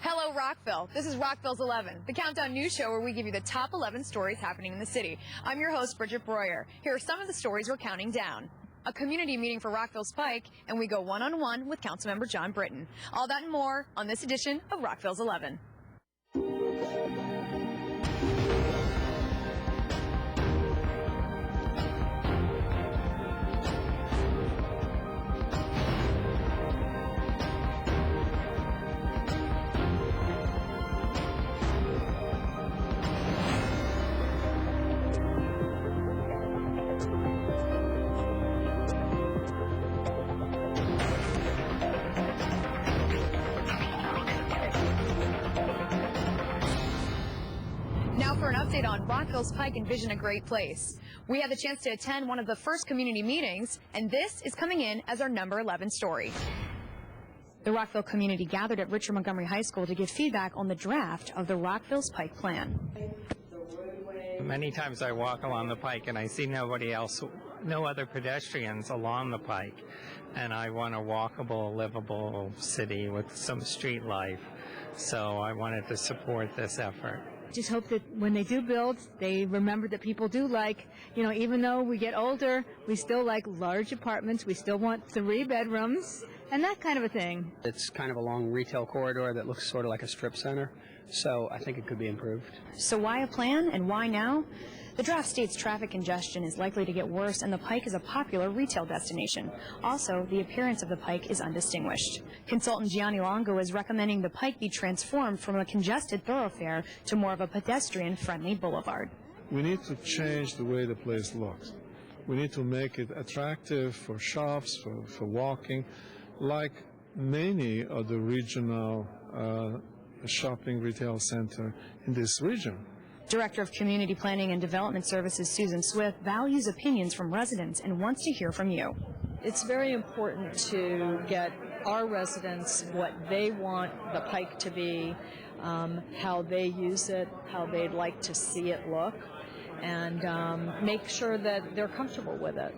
Hello, Rockville. This is Rockville's 11, the countdown news show where we give you the top 11 stories happening in the city. I'm your host, Bridget Breuer. Here are some of the stories we're counting down. A community meeting for Rockville's Pike, and we go one-on-one with Councilmember John Britton. All that and more on this edition of Rockville's 11. Now for an update on Rockville's Pike Envision a Great Place. We had the chance to attend one of the first community meetings, and this is coming in as our number 11 story. The Rockville community gathered at Richard Montgomery High School to give feedback on the draft of the Rockville's Pike Plan. Many times I walk along the Pike and I see nobody else, no other pedestrians along the Pike. And I want a walkable, livable city with some street life. So I wanted to support this effort. Just hope that when they do build, they remember that people do like, even though we get older, we still like large apartments. We still want 3 bedrooms and that kind of a thing. It's kind of a long retail corridor that looks sort of like a strip center, so I think it could be improved. So why a plan and why now? The draft states traffic congestion is likely to get worse, and the Pike is a popular retail destination. Also, the appearance of the Pike is undistinguished. Consultant Gianni Longo is recommending the Pike be transformed from a congested thoroughfare to more of a pedestrian-friendly boulevard. We need to change the way the place looks. We need to make it attractive for shops, for walking, like many of the regional shopping retail center in this region. Director of Community Planning and Development Services Susan Swift values opinions from residents and wants to hear from you. It's very important to get our residents what they want the Pike to be, how they use it, how they'd like to see it look, and make sure that they're comfortable with it.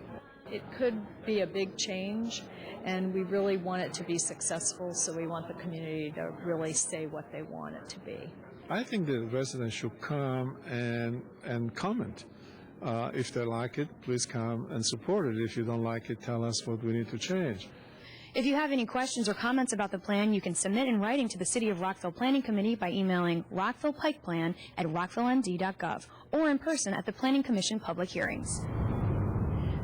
It could be a big change, and we really want it to be successful, so we want the community to really say what they want it to be. I think the residents should come and comment. If they like it, please come and support it. If you don't like it, tell us what we need to change. If you have any questions or comments about the plan, you can submit in writing to the City of Rockville Planning Committee by emailing rockvillepikeplan@rockvillend.gov or in person at the Planning Commission public hearings.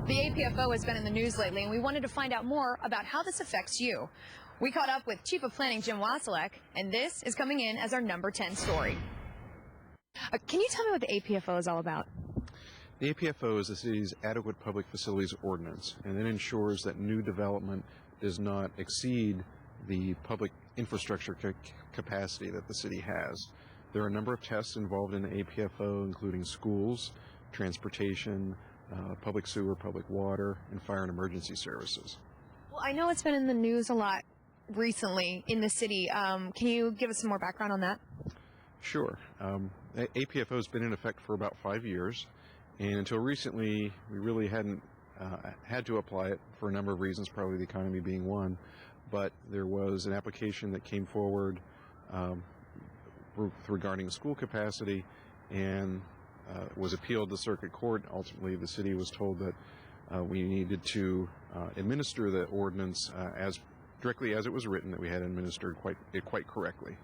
The APFO has been in the news lately, and we wanted to find out more about how this affects you. We caught up with Chief of Planning Jim Wasilek, and this is coming in as our number 10 story. Can you tell me what the APFO is all about? The APFO is the city's adequate public facilities ordinance, and it ensures that new development does not exceed the public infrastructure capacity that the city has. There are a number of tests involved in the APFO, including schools, transportation, public sewer, public water, and fire and emergency services. Well, I know it's been in the news a lot recently in the city. Can you give us some more background on that? Sure. APFO has been in effect for about 5 years, and until recently, we really hadn't had to apply it for a number of reasons, probably the economy being one. But there was an application that came forward regarding school capacity, and was appealed to circuit court. Ultimately, the city was told that we needed to administer the ordinance as directly as it was written, that we had administered quite correctly.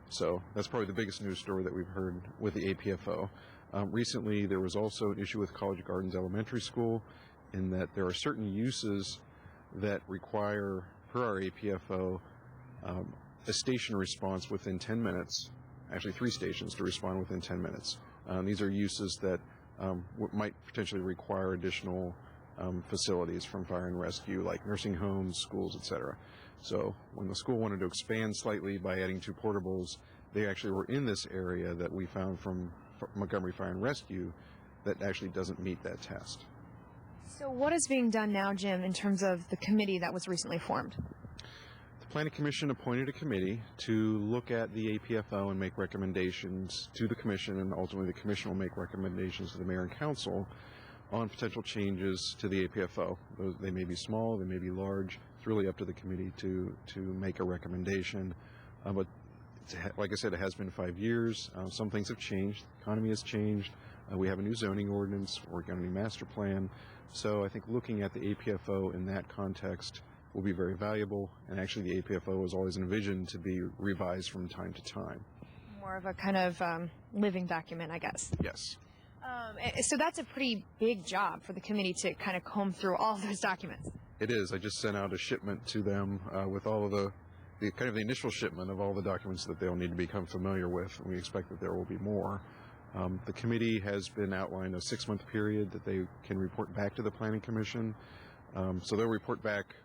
So that's probably the biggest news story that we've heard with the APFO. Recently, there was also an issue with College Gardens Elementary School, in that there are certain uses that require, per our APFO, a station response within 10 minutes, actually 3 stations to respond within 10 minutes. These are uses that might potentially require additional facilities from fire and rescue, like nursing homes, schools, etc. So when the school wanted to expand slightly by adding 2 portables, they actually were in this area that we found from Montgomery Fire and Rescue that actually doesn't meet that test. So what is being done now, Jim, in terms of the committee that was recently formed? The Planning Commission appointed a committee to look at the APFO and make recommendations to the Commission, and ultimately the Commission will make recommendations to the Mayor and Council on potential changes to the APFO. They may be small, they may be large. It's really up to the committee to make a recommendation. But Like I said, it has been 5 years. Some things have changed. The economy has changed. We have a new zoning ordinance. We're working on a new master plan. So I think looking at the APFO in that context will be very valuable. And actually, the APFO was always envisioned to be revised from time to time. More of a kind of living document, I guess. Yes. So that's a pretty big job for the committee to kind of comb through all those documents. It is. I just sent out a shipment to them with all of the kind of the initial shipment of all the documents that they'll need to become familiar with. And we expect that there will be more. The committee has been outlined a 6-month period that they can report back to the Planning Commission. So they'll report back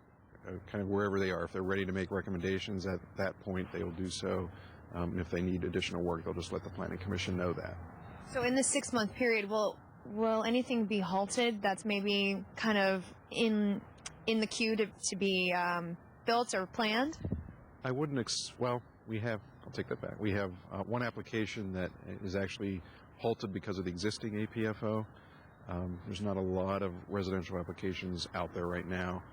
kind of wherever they are. If they're ready to make recommendations at that point, they will do so. And if they need additional work, they'll just let the Planning Commission know that. So in this 6-month period, will anything be halted that's maybe kind of in the queue to be built or planned? I wouldn't. Well, I'll take that back. We have one application that is actually halted because of the existing APFO. There's not a lot of residential applications out there right now.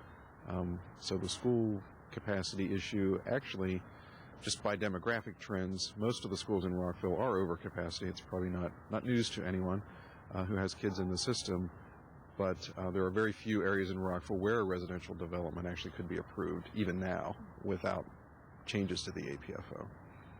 So the school capacity issue, actually, just by demographic trends, most of the schools in Rockville are over capacity. It's probably not news to anyone who has kids in the system. But there are very few areas in Rockville where residential development actually could be approved, even now, without changes to the APFO.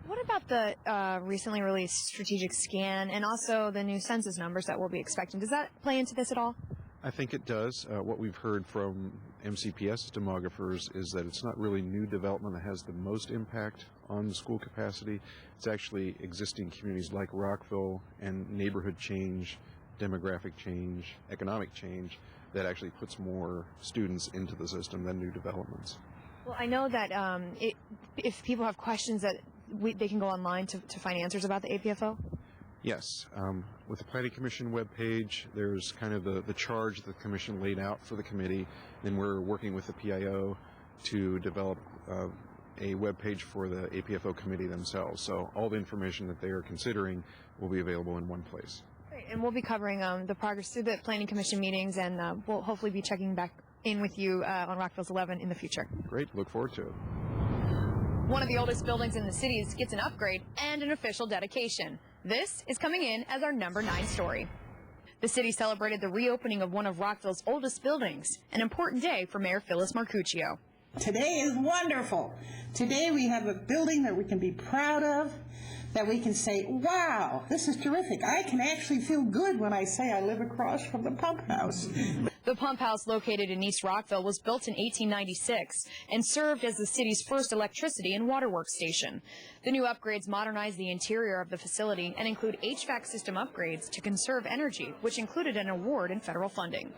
What about the recently released strategic scan and also the new census numbers that we'll be expecting? Does that play into this at all? I think it does. What we've heard from MCPS demographers is that it's not really new development that has the most impact on the school capacity. It's actually existing communities like Rockville and neighborhood change, demographic change, economic change that actually puts more students into the system than new developments. Well, I know that if people have questions that they can go online to find answers about the APFO? Yes. With the Planning Commission webpage, there's kind of the charge the Commission laid out for the committee. Then we're working with the PIO to develop a webpage for the APFO committee themselves. So all the information that they are considering will be available in one place. Great. And we'll be covering the progress through the Planning Commission meetings, and we'll hopefully be checking back in with you on Rockville's 11 in the future. Great. Look forward to it. One of the oldest buildings in the city gets an upgrade and an official dedication. This is coming in as our number 9 story. The city celebrated the reopening of one of Rockville's oldest buildings, an important day for Mayor Phyllis Marcuccio. Today is wonderful. Today we have a building that we can be proud of, that we can say, wow, this is terrific. I can actually feel good when I say I live across from the pump house. The pump house located in East Rockville was built in 1896 and served as the city's first electricity and waterworks station. The new upgrades modernize the interior of the facility and include HVAC system upgrades to conserve energy, which included an award in federal funding.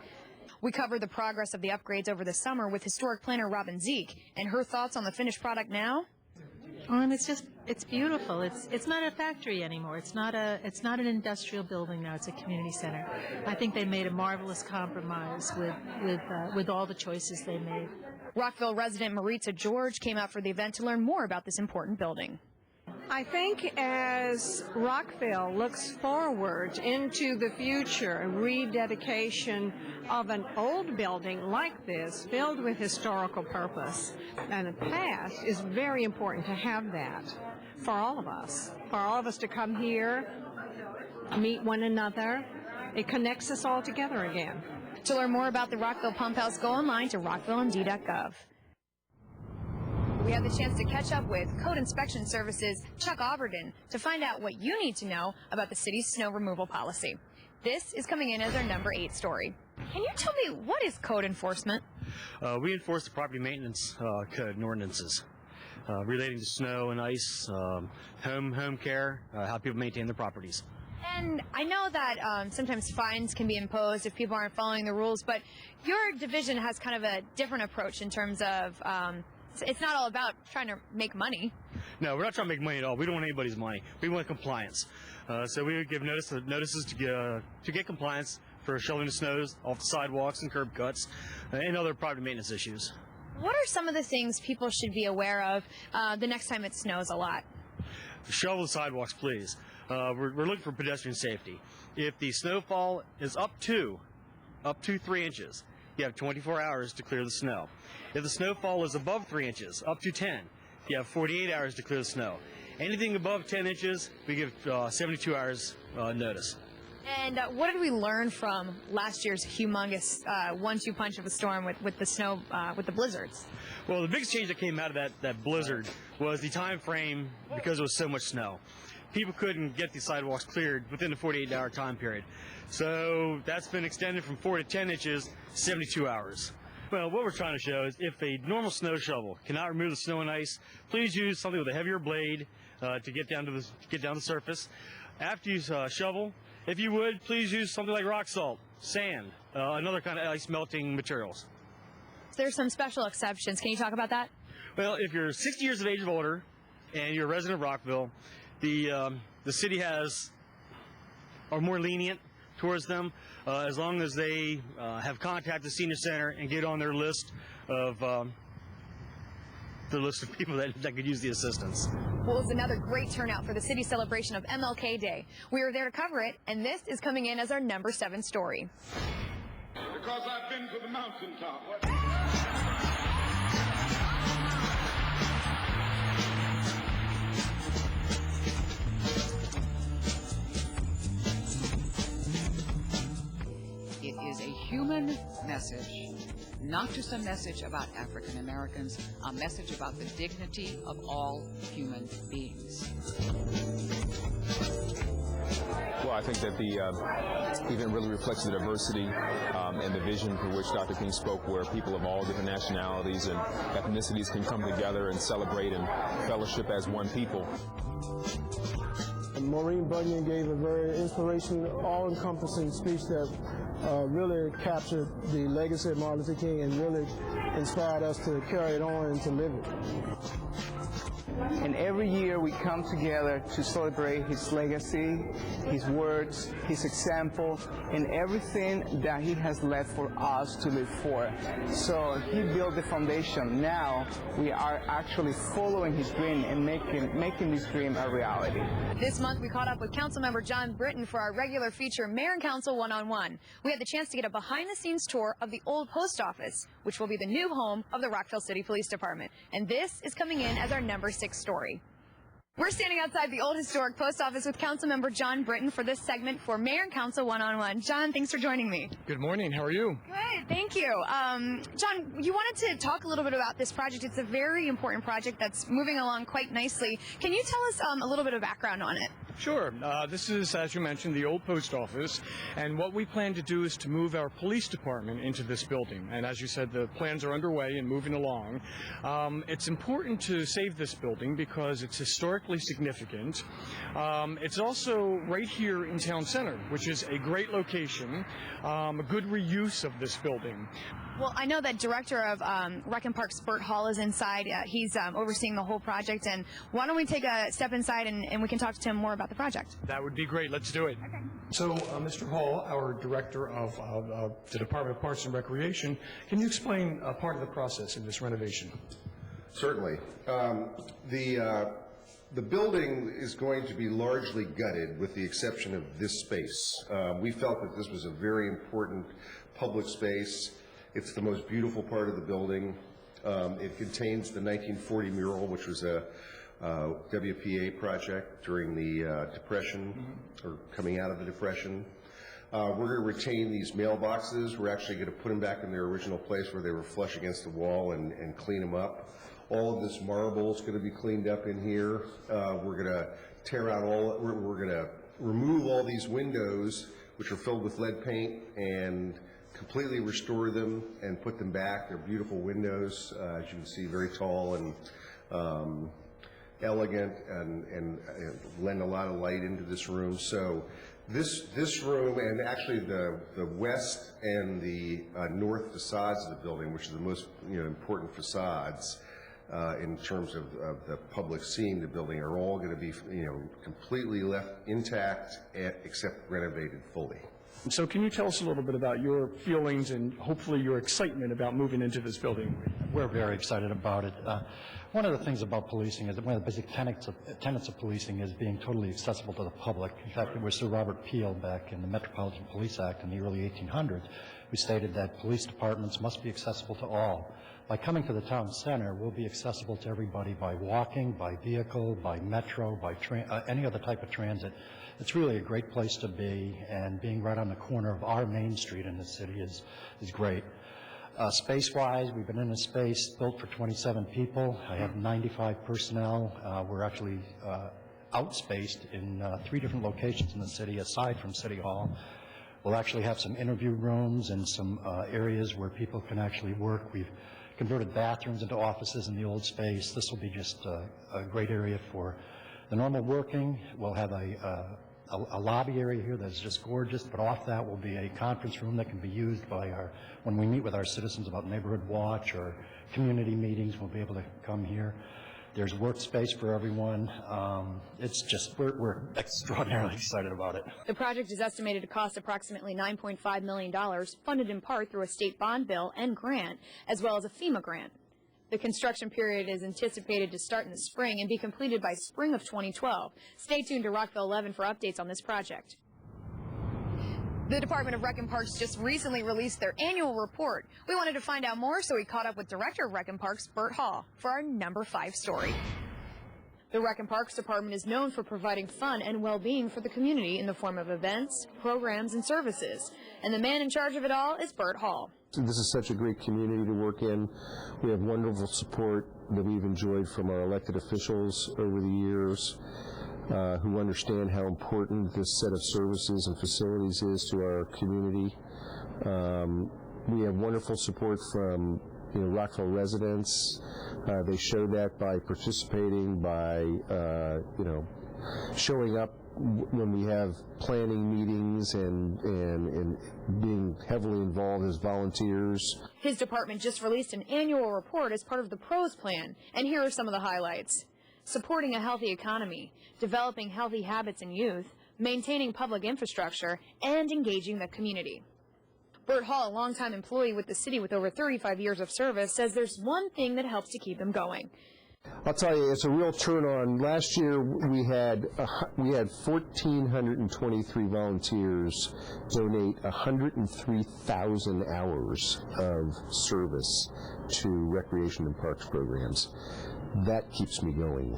We covered the progress of the upgrades over the summer with historic planner Robin Zeke, and her thoughts on the finished product now? And it's beautiful. It's not a factory anymore. It's not an industrial building now. It's a community center. I think they made a marvelous compromise with all the choices they made. Rockville resident Maritza George came out for the event to learn more about this important building. I think as Rockville looks forward into the future, a rededication of an old building like this, filled with historical purpose and the past, is very important to have that for all of us to come here, meet one another. It connects us all together again. To learn more about the Rockville Pump House, go online to rockvillemd.gov. We had the chance to catch up with Code Inspection Services Chuck Auberden to find out what you need to know about the city's snow removal policy. This is coming in as our number 8 story. Can you tell me, what is code enforcement? We enforce the property maintenance code and ordinances relating to snow and ice, home care, how people maintain their properties. And I know that sometimes fines can be imposed if people aren't following the rules, but your division has kind of a different approach in terms of it's not all about trying to make money. No, we're not trying to make money at all. We don't want anybody's money. We want compliance. So we would give notices to get compliance for shoveling the snows off the sidewalks and curb cuts and other property maintenance issues. What are some of the things people should be aware of the next time it snows a lot? Shovel the sidewalks, please. We're looking for pedestrian safety. If the snowfall is up to 3 inches, you have 24 hours to clear the snow. If the snowfall is above 3 inches, up to 10, you have 48 hours to clear the snow. Anything above 10 inches, we give 72 hours notice. And what did we learn from last year's humongous 1-2 punch of a storm with the snow, with the blizzards? Well, the biggest change that came out of that blizzard was the time frame because there was so much snow. People couldn't get these sidewalks cleared within the 48-hour time period. So that's been extended from 4 to 10 inches, 72 hours. Well, what we're trying to show is if a normal snow shovel cannot remove the snow and ice, please use something with a heavier blade to get down the surface. After you shovel, if you would, please use something like rock salt, sand, another kind of ice melting materials. There's some special exceptions. Can you talk about that? Well, if you're 60 years of age or older and you're a resident of Rockville, the city are more lenient towards them as long as they have contacted the senior center and get on their list of people that could use the assistance. Well, it was another great turnout for the city celebration of MLK Day. We were there to cover it, and this is coming in as our number 7 story. Because I've been to the mountaintop. It is a human message, not just a message about African Americans, a message about the dignity of all human beings. Well, I think that the event really reflects the diversity and the vision for which Dr. King spoke, where people of all different nationalities and ethnicities can come together and celebrate and fellowship as one people. Maureen Bunyan gave a very inspirational, all-encompassing speech that really captured the legacy of Martin Luther King and really inspired us to carry it on and to live it. And every year we come together to celebrate his legacy, his words, his example, and everything that he has left for us to live for. So he built the foundation. Now we are actually following his dream and making this dream a reality. This month we caught up with Councilmember John Britton for our regular feature, Mayor and Council One-on-One. We had the chance to get a behind-the-scenes tour of the old post office, which will be the new home of the Rockville City Police Department. And this is coming in as our number 6 story. We're standing outside the old historic post office with Councilmember John Britton for this segment for Mayor and Council One-on-One. John, thanks for joining me. Good morning. How are you? Good, thank you. John, you wanted to talk a little bit about this project. It's a very important project that's moving along quite nicely. Can you tell us a little bit of background on it? Sure. This is, as you mentioned, the old post office, and what we plan to do is to move our police department into this building. And as you said, the plans are underway and moving along. It's important to save this building because it's historically significant. It's also right here in Town Center, which is a great location, a good reuse of this building. Well, I know that Director of Rec and Parks, Bert Hall, is inside. He's overseeing the whole project. And why don't we take a step inside and we can talk to him more about the project? That would be great. Let's do it. Okay. So, Mr. Hall, our Director of the Department of Parks and Recreation, can you explain part of the process in this renovation? Certainly. The building is going to be largely gutted with the exception of this space. We felt that this was a very important public space. It's the most beautiful part of the building. It contains the 1940 mural, which was a WPA project during the Depression, or coming out of the Depression. We're going to retain these mailboxes. We're actually going to put them back in their original place where they were flush against the wall and clean them up. All of this marble is going to be cleaned up in here. We're going to tear out we're going to remove all these windows, which are filled with lead paint, and completely restore them and put them back. They're beautiful windows, as you can see, very tall and elegant, and lend a lot of light into this room. So this room, and actually the west and the north facades of the building, which are the most important facades in terms of the public seeing the building, are all going to be completely left intact except renovated fully. So can you tell us a little bit about your feelings and hopefully your excitement about moving into this building? We're very excited about it. One of the things about policing is that one of the basic tenets of policing is being totally accessible to the public. In fact, it was Sir Robert Peel back in the Metropolitan Police Act in the early 1800s who stated that police departments must be accessible to all. By coming to the town center, we'll be accessible to everybody by walking, by vehicle, by metro, by any other type of transit. It's really a great place to be, and being right on the corner of our main street in the city is great. Space-wise, we've been in a space built for 27 people. I have 95 personnel. We're actually outspaced in 3 different locations in the city, aside from City Hall. We'll actually have some interview rooms and some areas where people can actually work. We've converted bathrooms into offices in the old space. This will be just a great area for the normal working. We'll have a lobby area here that's just gorgeous, but off that will be a conference room that can be used by when we meet with our citizens about neighborhood watch or community meetings, we'll be able to come here. There's workspace for everyone. It's just, we're extraordinarily excited about it. The project is estimated to cost approximately $9.5 million, funded in part through a state bond bill and grant, as well as a FEMA grant. The construction period is anticipated to start in the spring and be completed by spring of 2012. Stay tuned to Rockville 11 for updates on this project. The Department of Rec and Parks just recently released their annual report. We wanted to find out more, so we caught up with Director of Rec and Parks, Bert Hall, for our number 5 story. The Rec and Parks Department is known for providing fun and well-being for the community in the form of events, programs, and services. And the man in charge of it all is Bert Hall. This is such a great community to work in. We have wonderful support that we've enjoyed from our elected officials over the years, who understand how important this set of services and facilities is to our community. We have wonderful support from Rockville residents. They show that by participating, by showing up when we have planning meetings and being heavily involved as volunteers. His department just released an annual report as part of the PROS plan, and here are some of the highlights. Supporting a healthy economy, developing healthy habits in youth, maintaining public infrastructure, and engaging the community. Bert Hall, a longtime employee with the city with over 35 years of service, says there's one thing that helps to keep him going. I'll tell you, it's a real turn on. Last year we had 1,423 volunteers donate 103,000 hours of service to recreation and parks programs. That keeps me going.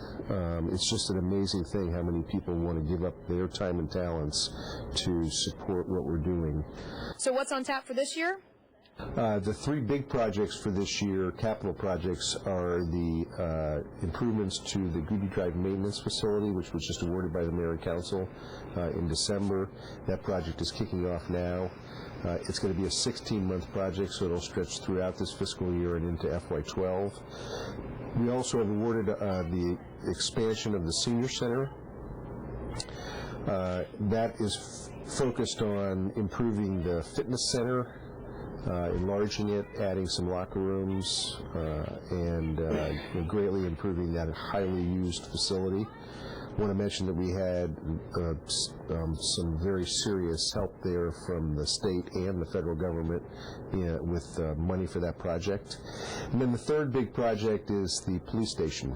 It's just an amazing thing how many people want to give up their time and talents to support what we're doing. So what's on tap for this year? The 3 big projects for this year, capital projects, are the improvements to the Goody Drive Maintenance Facility, which was just awarded by the Mayor and Council in December. That project is kicking off now. It's going to be a 16-month project, so it'll stretch throughout this fiscal year and into FY12. We also have awarded the expansion of the Senior Center. That is focused on improving the fitness center, enlarging it, adding some locker rooms, and greatly improving that highly used facility. I want to mention that we had some very serious help there from the state and the federal government with money for that project. And then the third big project is the police station.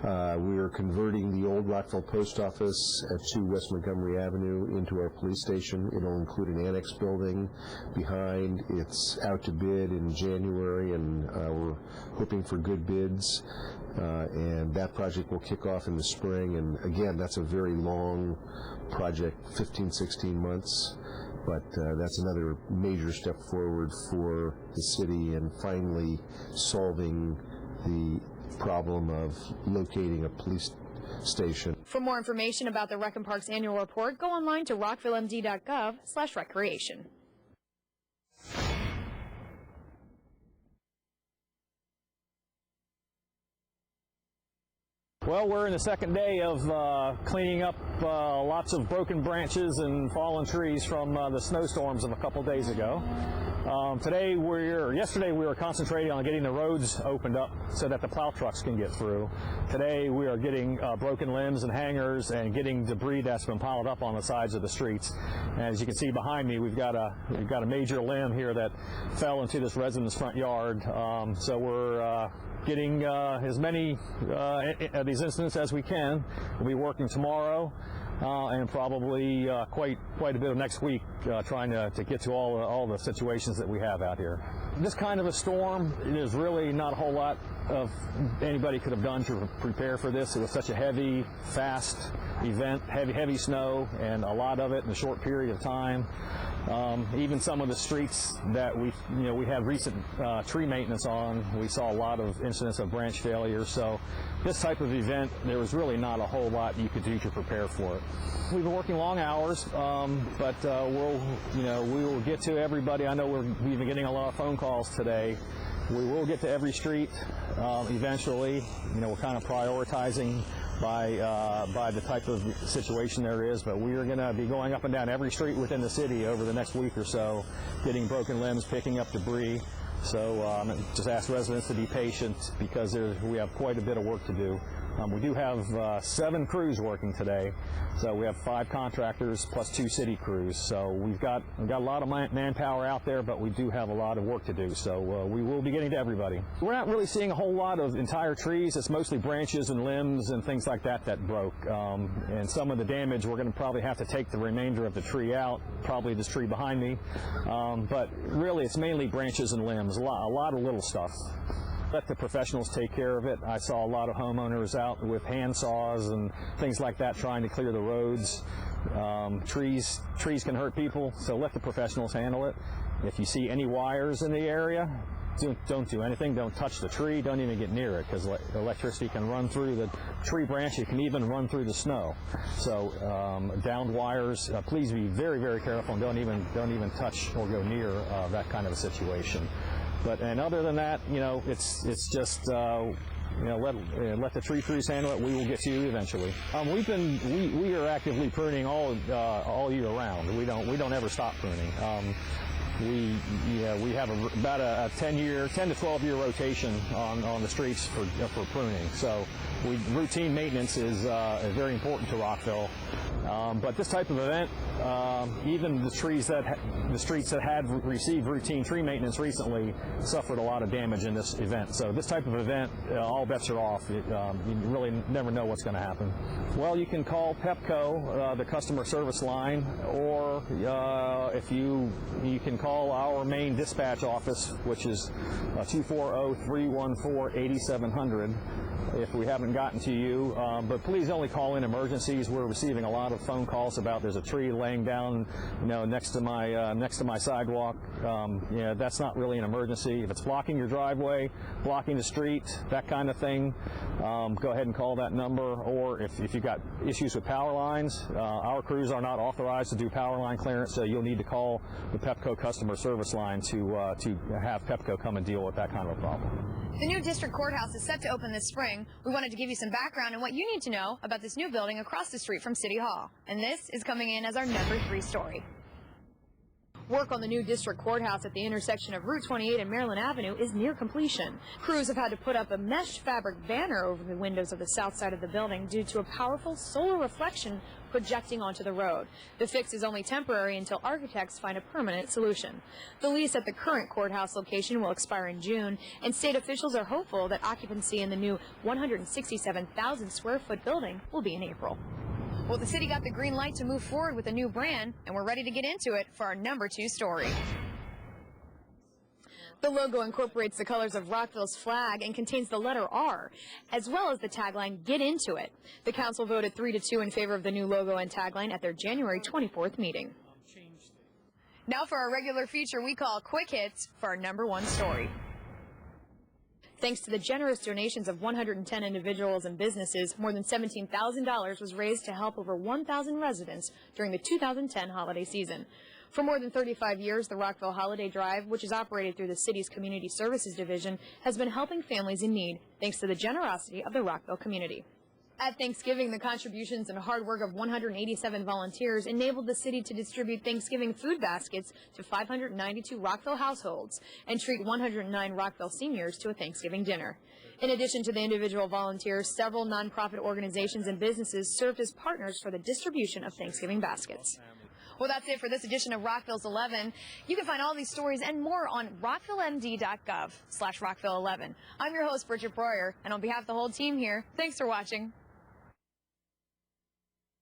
We are converting the old Rockville Post Office at 2 West Montgomery Avenue into our police station. It'll include an annex building behind. It's out to bid in January, and we're hoping for good bids. And that project will kick off in the spring. And again, that's a very long project, 15, 16 months. But that's another major step forward for the city and finally solving the problem of locating a police station. For more information about the Rec and Parks annual report, go online to rockvillemd.gov/recreation. Well, we're in the second day of cleaning up lots of broken branches and fallen trees from the snowstorms of a couple days ago. Yesterday we were concentrating on getting the roads opened up so that the plow trucks can get through. Today we are getting broken limbs and hangers and getting debris that's been piled up on the sides of the streets. And as you can see behind me, we've got a major limb here that fell into this resident's front yard. So we're getting as many of these incidents as we can. We'll be working tomorrow and probably quite a bit of next week trying to get to all the situations that we have out here. This kind of a storm, there's really not a whole lot of anybody could have done to prepare for this. It was such a heavy, fast event, heavy snow, and a lot of it in a short period of time. Even some of the streets that we had recent tree maintenance on, we saw a lot of incidents of branch failure. So this type of event, there was really not a whole lot you could do to prepare for it. We've been working long hours, but we will get to everybody. I know we've been getting a lot of phone calls today. We will get to every street eventually. We're kind of prioritizing by the type of situation there is, but we are going to be going up and down every street within the city over the next week or so, getting broken limbs, picking up debris. So just ask residents to be patient because we have quite a bit of work to do. We do have 7 crews working today, so we have 5 contractors plus 2 city crews. So we've got a lot of manpower out there, but we do have a lot of work to do. So we will be getting to everybody. We're not really seeing a whole lot of entire trees. It's mostly branches and limbs and things like that broke. And some of the damage, we're going to probably have to take the remainder of the tree out, probably this tree behind me. But really, it's mainly branches and limbs, a lot of little stuff. Let the professionals take care of it. I saw a lot of homeowners out with hand saws and things like that trying to clear the roads. Trees can hurt people, so let the professionals handle it. If you see any wires in the area, don't do anything. Don't touch the tree. Don't even get near it because electricity can run through the tree branch. It can even run through the snow. So downed wires, please be very, very careful and don't even touch or go near that kind of a situation. And other than that, it's just let the tree crews handle it. We will get to you eventually. We are actively pruning all year round. We don't ever stop pruning. We have about a 10 to 12 year rotation on the streets for pruning. So routine maintenance is very important to Rockville. But this type of event, even the streets that had received routine tree maintenance recently suffered a lot of damage in this event. So this type of event, all bets are off. You really never know what's going to happen. Well, you can call Pepco, the customer service line, or if you can call our main dispatch office, which is 240-314-8700. If we haven't gotten to you, but please only call in emergencies. We're receiving a lot of phone calls about there's a tree laying down, next to my sidewalk. That's not really an emergency. If it's blocking your driveway, blocking the street, that kind of thing, go ahead and call that number. Or if you've got issues with power lines, our crews are not authorized to do power line clearance, so you'll need to call the Pepco customer service line to have Pepco come and deal with that kind of a problem. The new district courthouse is set to open this spring. We wanted to give you some background on what you need to know about this new building across the street from City Hall. And this is coming in as our number 3 story. Work on the new district courthouse at the intersection of Route 28 and Maryland Avenue is near completion. Crews have had to put up a mesh fabric banner over the windows of the south side of the building due to a powerful solar reflection projecting onto the road. The fix is only temporary until architects find a permanent solution. The lease at the current courthouse location will expire in June, and state officials are hopeful that occupancy in the new 167,000 square foot building will be in April. Well, the city got the green light to move forward with a new brand, and we're ready to get into it for our number 2 story. The logo incorporates the colors of Rockville's flag and contains the letter R, as well as the tagline, "Get Into It." The council voted 3-2 in favor of the new logo and tagline at their January 24th meeting. Now for our regular feature we call Quick Hits for our number 1 story. Thanks to the generous donations of 110 individuals and businesses, more than $17,000 was raised to help over 1,000 residents during the 2010 holiday season. For more than 35 years, the Rockville Holiday Drive, which is operated through the city's Community Services Division, has been helping families in need, thanks to the generosity of the Rockville community. At Thanksgiving, the contributions and hard work of 187 volunteers enabled the city to distribute Thanksgiving food baskets to 592 Rockville households and treat 109 Rockville seniors to a Thanksgiving dinner. In addition to the individual volunteers, several nonprofit organizations and businesses served as partners for the distribution of Thanksgiving baskets. Well, that's it for this edition of Rockville's 11. You can find all these stories and more on rockvillemd.gov/Rockville11. I'm your host, Bridget Breuer, and on behalf of the whole team here, thanks for watching.